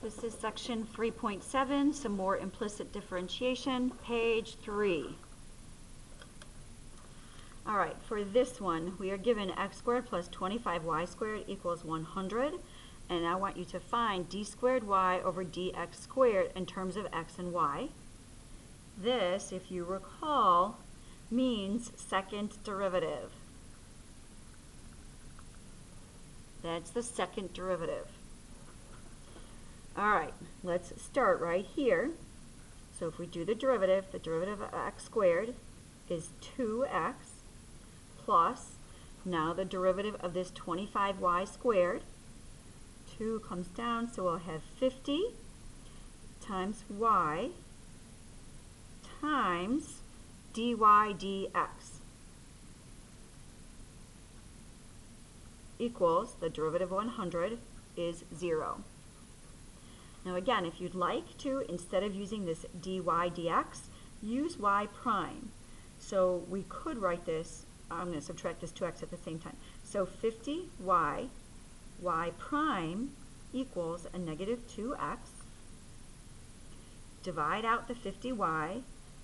This is section 3.7, some more implicit differentiation, page 3. All right, for this one, we are given x squared plus 25y squared equals 100. And I want you to find d squared y over dx squared in terms of x and y. This, if you recall, means second derivative. That's the second derivative. All right, let's start right here. So if we do the derivative of x squared is 2x plus, now the derivative of this 25y squared. 2 comes down, so we'll have 50 times y times dy dx equals, the derivative of 100 is 0. Now again, if you'd like to, instead of using this dy dx, use y prime. So we could write this, I'm going to subtract this 2x at the same time. So 50y prime equals a negative 2x. Divide out the 50y,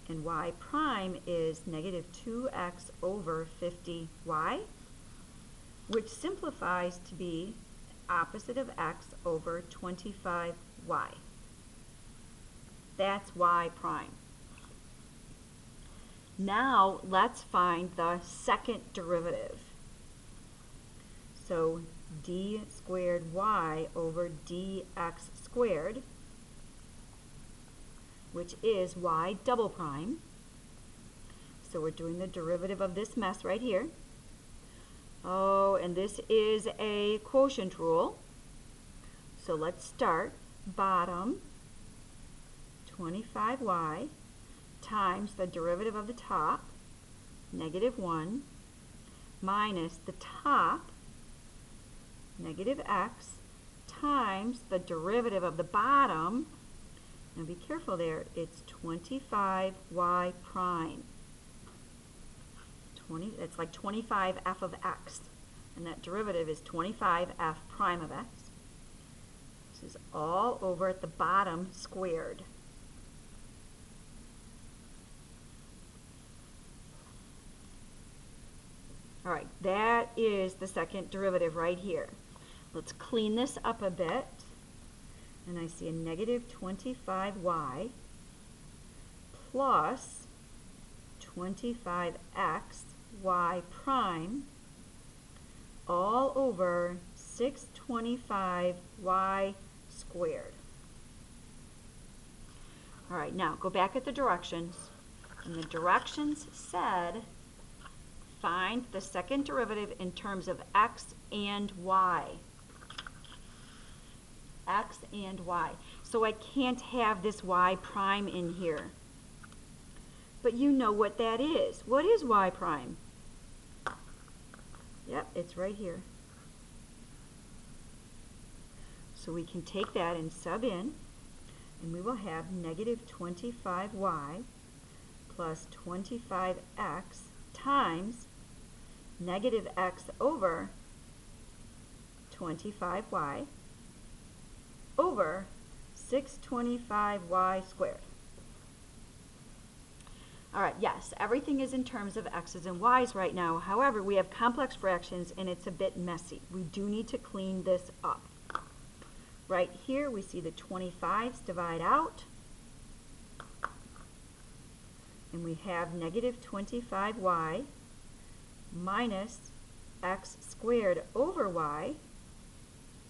and y prime is negative 2x over 50y, which simplifies to be opposite of x over 25y. That's y prime. Now let's find the second derivative. So d squared y over dx squared, which is y double prime. So we're doing the derivative of this mess right here. Oh, and this is a quotient rule. So let's start bottom 25y times the derivative of the top, negative 1, minus the top, negative x, times the derivative of the bottom. Now be careful there, it's 25y prime. It's like 25f of x, and that derivative is 25f prime of x. This is all over at the bottom squared. All right, that is the second derivative right here. Let's clean this up a bit. And I see a negative 25y plus 25x y prime all over 625y squared. All right, now go back at the directions. And the directions said find the second derivative in terms of x and y. X and y. So I can't have this y prime in here. But you know what that is. What is y prime? Yep, it's right here. So we can take that and sub in, and we will have negative 25y plus 25x times negative x over 25y over 625y squared. All right, yes, everything is in terms of x's and y's right now. However, we have complex fractions and it's a bit messy. We do need to clean this up. Right here, we see the 25's divide out. And we have negative 25y minus x squared over y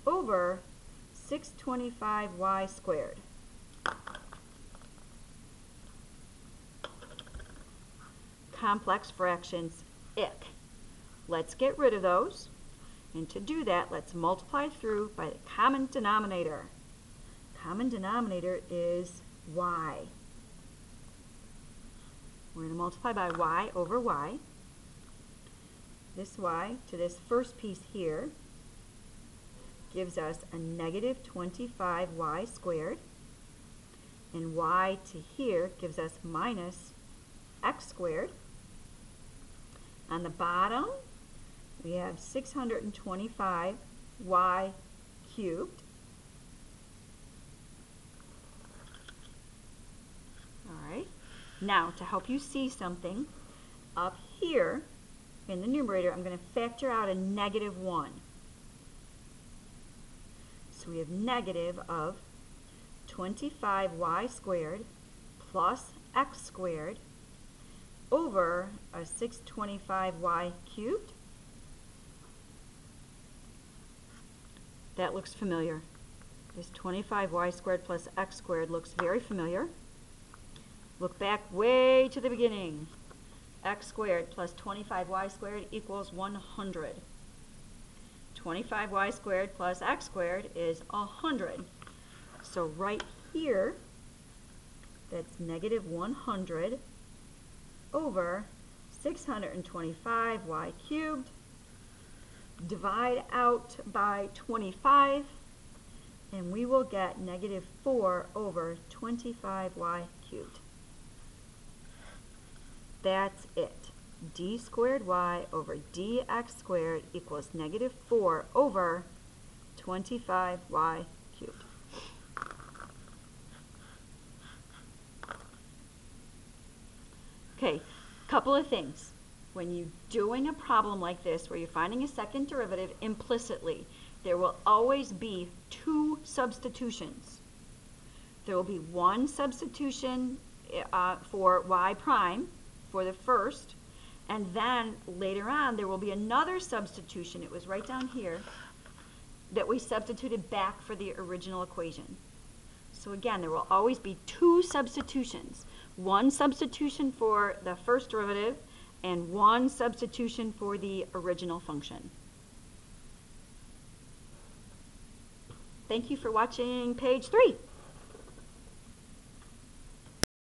over 625y squared. Complex fractions, ick. Let's get rid of those. And to do that, let's multiply through by the common denominator. Common denominator is y. We're going to multiply by y over y. This y to this first piece here gives us a negative 25y squared. And y to here gives us minus x squared. On the bottom, we have 625y cubed Now, to help you see something, up here in the numerator, I'm going to factor out a -1. So we have negative of 25y squared plus x squared over a 625y cubed. That looks familiar. This 25y squared plus x squared looks very familiar. Look back way to the beginning. X squared plus 25y squared equals 100. 25y squared plus x squared is 100. So right here, that's -100 over 625y cubed. Divide out by 25, and we will get -4 over 25y cubed. That's it. D squared y over dx squared equals -4 over 25y cubed. Okay, couple of things. When you're doing a problem like this, where you're finding a second derivative implicitly, there will always be two substitutions. There will be one substitution for y prime for the first, and then later on there will be another substitution, it was right down here, that we substituted back for the original equation. So again, there will always be two substitutions. One substitution for the first derivative and one substitution for the original function. Thank you for watching page 3.